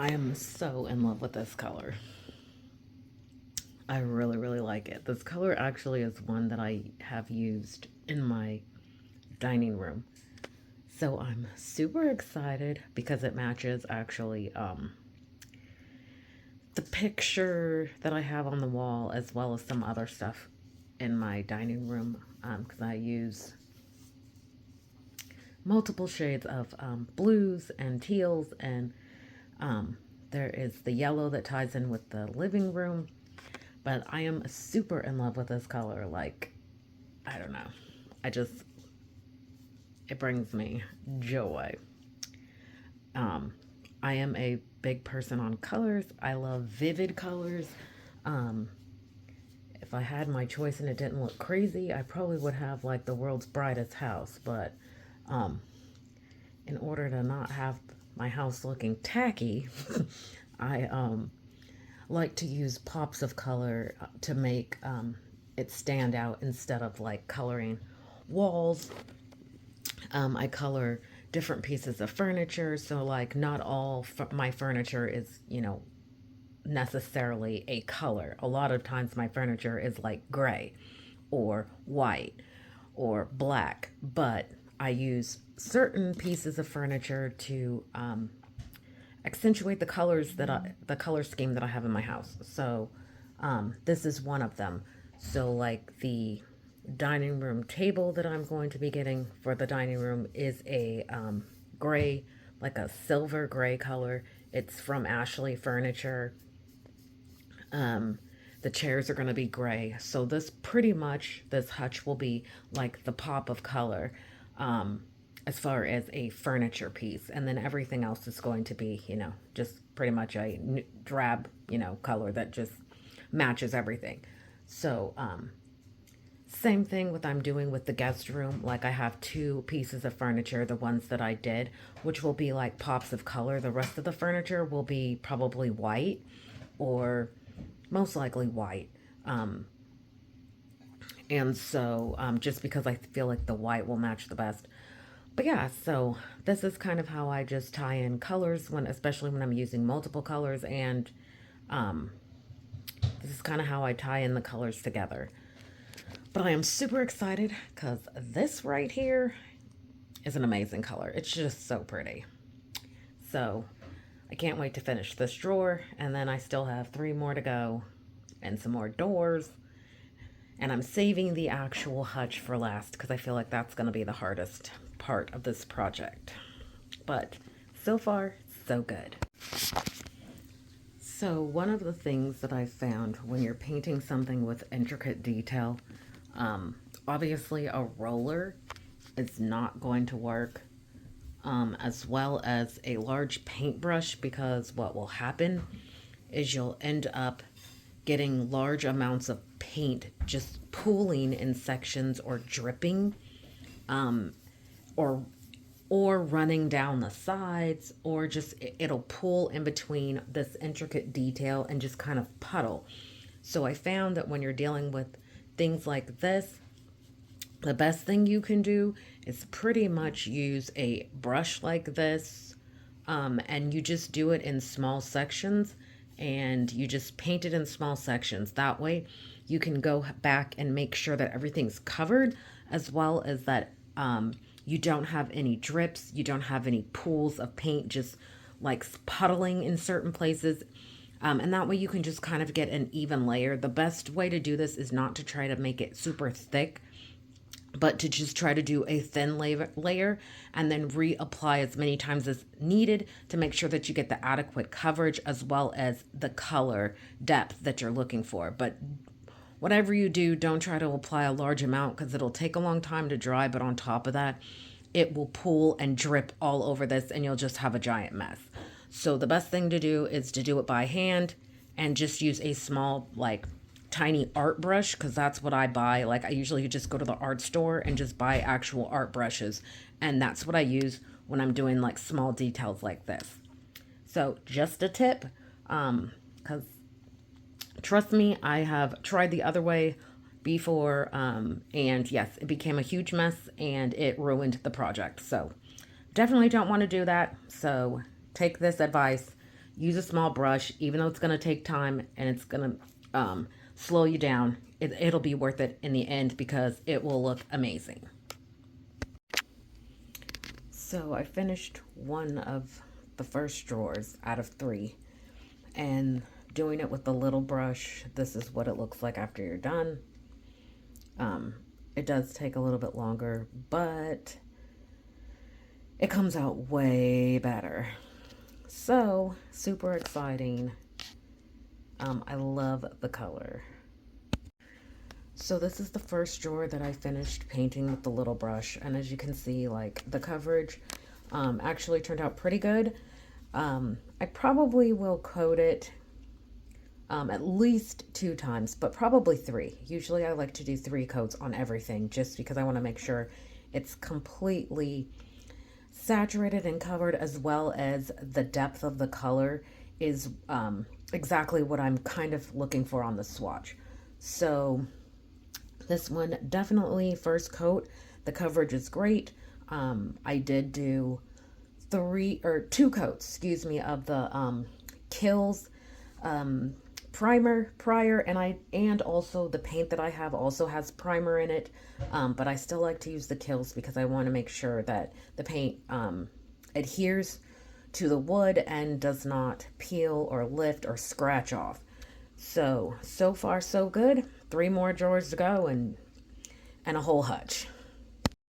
I am so in love with this color. I really, really like it. This color actually is one that I have used in my dining room. So I'm super excited because it matches actually the picture that I have on the wall as well as some other stuff in my dining room because I use multiple shades of blues and teals and there is the yellow that ties in with the living room. But I am super in love with this color. Like, I don't know. I just, it brings me joy. Um, I am a big person on colors. I love vivid colors. Um, if I had my choice and it didn't look crazy, I probably would have like the world's brightest house. But um, in order to not have my house looking tacky, I like to use pops of color to make it stand out instead of like coloring walls. I color different pieces of furniture, so like not all my furniture is, necessarily a color. A lot of times my furniture is like gray or white or black, but I use certain pieces of furniture to accentuate the color scheme that I have in my house. So this is one of them. So like the dining room table that I'm going to be getting for the dining room is a gray, like a silver gray color. It's from Ashley Furniture. The chairs are going to be gray. So this hutch will be like the pop of color as far as a furniture piece. And then everything else is going to be, just pretty much a drab, color that just matches everything. So, same thing with I'm doing with the guest room. Like I have two pieces of furniture, the ones that I did, which will be like pops of color. The rest of the furniture will be probably white or most likely white. And so just because I feel like the white will match the best. But yeah, so this is kind of how I just tie in colors especially when I'm using multiple colors, and this is kind of how I tie in the colors together. But I am super excited because this right here is an amazing color. It's just so pretty. So I can't wait to finish this drawer, and then I still have three more to go and some more doors. And I'm saving the actual hutch for last because I feel like that's going to be the hardest part of this project. But so far, so good. So one of the things that I found when you're painting something with intricate detail, obviously a roller is not going to work, as well as a large paintbrush, because what will happen is you'll end up getting large amounts of paint just pooling in sections or dripping, or running down the sides, or just it'll pull in between this intricate detail and just kind of puddle. So I found that when you're dealing with things like this, the best thing you can do is pretty much use a brush like this, and you just do it in small sections, and you just paint it in small sections. That way you can go back and make sure that everything's covered, as well as that you don't have any drips, you don't have any pools of paint just like puddling in certain places. And that way you can just kind of get an even layer. The best way to do this is not to try to make it super thick, but to just try to do a thin layer and then reapply as many times as needed to make sure that you get the adequate coverage as well as the color depth that you're looking for. But whatever you do, don't try to apply a large amount because it'll take a long time to dry. But on top of that, it will pool and drip all over this and you'll just have a giant mess. So the best thing to do is to do it by hand and just use a small, like, tiny art brush, because that's what I buy. Like I usually just go to the art store and just buy actual art brushes, and that's what I use when I'm doing like small details like this. So just a tip, because trust me, I have tried the other way before, and yes, it became a huge mess and it ruined the project. So definitely don't want to do that. So take this advice, use a small brush, even though it's going to take time and it's going to slow you down. It'll be worth it in the end because it will look amazing. So I finished one of the first drawers out of 3, and doing it with the little brush, this is what it looks like after you're done. It does take a little bit longer, but it comes out way better. So super exciting. I love the color. So this is the first drawer that I finished painting with the little brush, and as you can see, like, the coverage actually turned out pretty good. I probably will coat it at least 2 times, but probably 3. Usually I like to do 3 coats on everything just because I want to make sure it's completely saturated and covered, as well as the depth of the color is exactly what I'm kind of looking for on the swatch. So this one, definitely first coat. The coverage is great. I did do 2 coats, excuse me, of the Kills prior, and also the paint that I have also has primer in it, but I still like to use the Kills because I want to make sure that the paint adheres to the wood and does not peel or lift or scratch off. So far so good. 3 more drawers to go and a whole hutch.